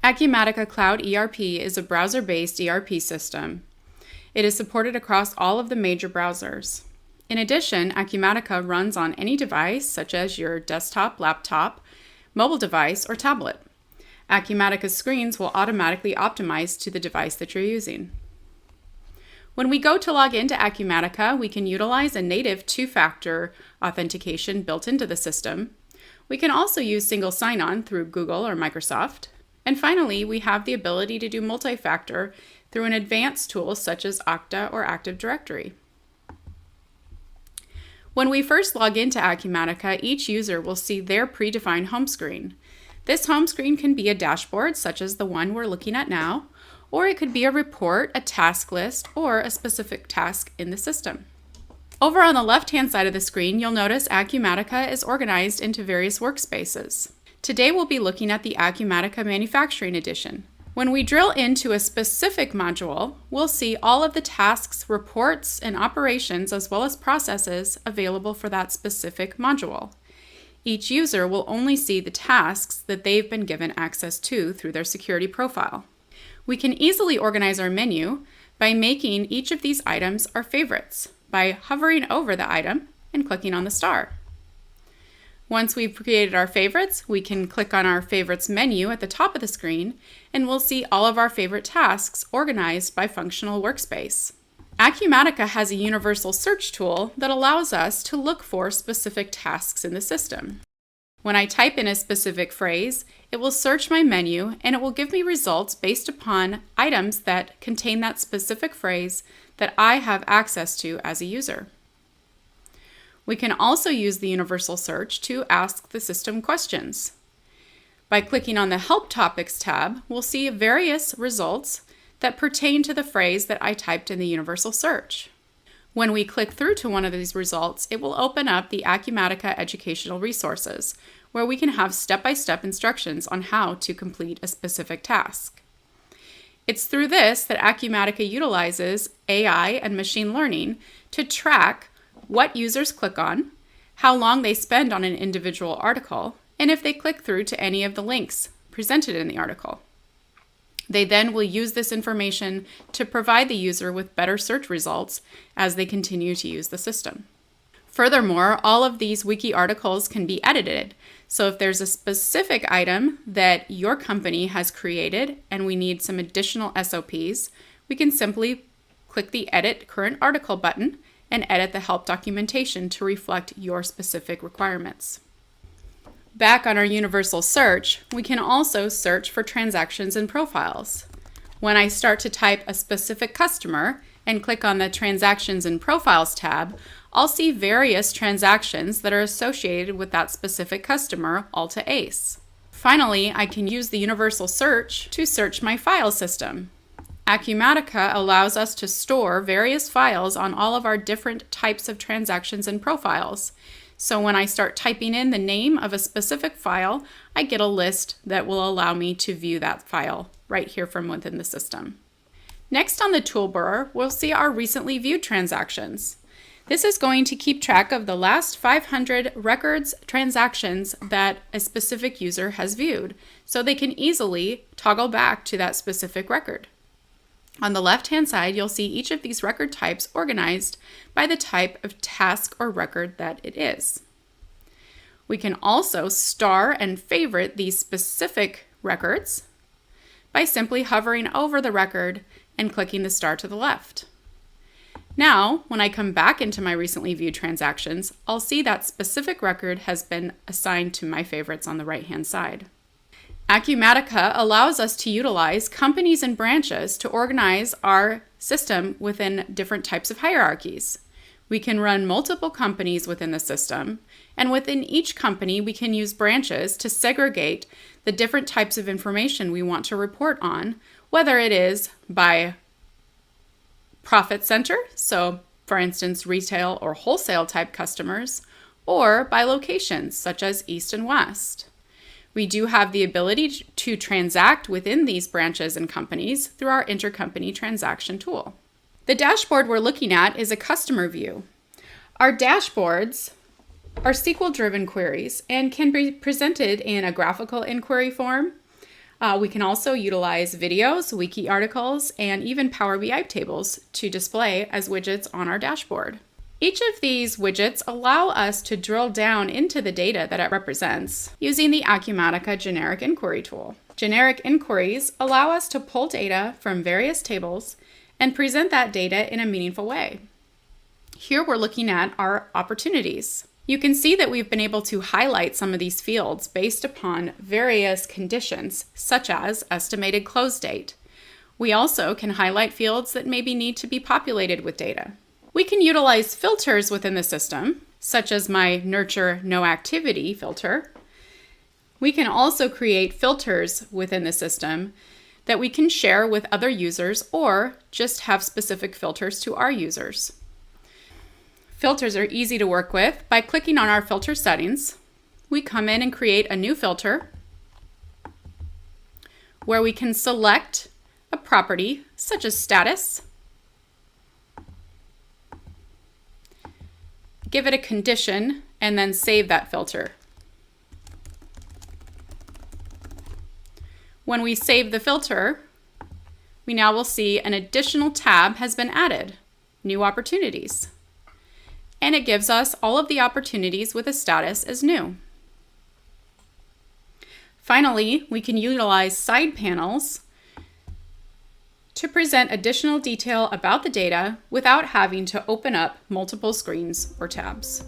Acumatica Cloud ERP is a browser-based ERP system. It is supported across all of the major browsers. In addition, Acumatica runs on any device such as your desktop, laptop, mobile device, or tablet. Acumatica's screens will automatically optimize to the device that you're using. When we go to log into Acumatica, we can utilize a native two-factor authentication built into the system. We can also use single sign-on through Google or Microsoft. And finally, we have the ability to do multifactor through an advanced tool such as Okta or Active Directory. When we first log into Acumatica, each user will see their predefined home screen. This home screen can be a dashboard such as the one we're looking at now, or it could be a report, a task list, or a specific task in the system. Over on the left-hand side of the screen, you'll notice Acumatica is organized into various workspaces. Today we'll be looking at the Acumatica Manufacturing Edition. When we drill into a specific module, we'll see all of the tasks, reports, and operations as well as processes available for that specific module. Each user will only see the tasks that they've been given access to through their security profile. We can easily organize our menu by making each of these items our favorites by hovering over the item and clicking on the star. Once we've created our favorites, we can click on our favorites menu at the top of the screen and we'll see all of our favorite tasks organized by functional workspace. Acumatica has a universal search tool that allows us to look for specific tasks in the system. When I type in a specific phrase, it will search my menu and it will give me results based upon items that contain that specific phrase that I have access to as a user. We can also use the universal search to ask the system questions. By clicking on the Help Topics tab, we'll see various results that pertain to the phrase that I typed in the universal search. When we click through to one of these results, it will open up the Acumatica Educational Resources, where we can have step-by-step instructions on how to complete a specific task. It's through this that Acumatica utilizes AI and machine learning to track what users click on, how long they spend on an individual article, and if they click through to any of the links presented in the article. They then will use this information to provide the user with better search results as they continue to use the system. Furthermore, all of these wiki articles can be edited. So if there's a specific item that your company has created and we need some additional SOPs, we can simply click the Edit Current Article button and edit the help documentation to reflect your specific requirements. Back on our universal search, we can also search for transactions and profiles. When I start to type a specific customer and click on the Transactions and Profiles tab, I'll see various transactions that are associated with that specific customer, all to ACE. Finally, I can use the universal search to search my file system. Acumatica allows us to store various files on all of our different types of transactions and profiles. So when I start typing in the name of a specific file, I get a list that will allow me to view that file right here from within the system. Next on the toolbar, we'll see our recently viewed transactions. This is going to keep track of the last 500 records transactions that a specific user has viewed, so they can easily toggle back to that specific record. On the left-hand side, you'll see each of these record types organized by the type of task or record that it is. We can also star and favorite these specific records by simply hovering over the record and clicking the star to the left. Now, when I come back into my recently viewed transactions, I'll see that specific record has been assigned to my favorites on the right-hand side. Acumatica allows us to utilize companies and branches to organize our system within different types of hierarchies. We can run multiple companies within the system, and within each company we can use branches to segregate the different types of information we want to report on, whether it is by profit center, so for instance retail or wholesale type customers, or by locations such as East and West. We do have the ability to transact within these branches and companies through our intercompany transaction tool. The dashboard we're looking at is a customer view. Our dashboards are SQL-driven queries and can be presented in a graphical inquiry form, We can also utilize videos, wiki articles, and even Power BI tables to display as widgets on our dashboard. Each of these widgets allow us to drill down into the data that it represents using the Acumatica Generic Inquiry tool. Generic inquiries allow us to pull data from various tables and present that data in a meaningful way. Here we're looking at our opportunities. You can see that we've been able to highlight some of these fields based upon various conditions, such as estimated close date. We also can highlight fields that maybe need to be populated with data. We can utilize filters within the system, such as my Nurture No Activity filter. We can also create filters within the system that we can share with other users or just have specific filters to our users. Filters are easy to work with. By clicking on our filter settings, we come in and create a new filter where we can select a property such as status, give it a condition, and then save that filter. When we save the filter, we now will see an additional tab has been added, New Opportunities. And it gives us all of the opportunities with a status as new. Finally, we can utilize side panels to present additional detail about the data without having to open up multiple screens or tabs.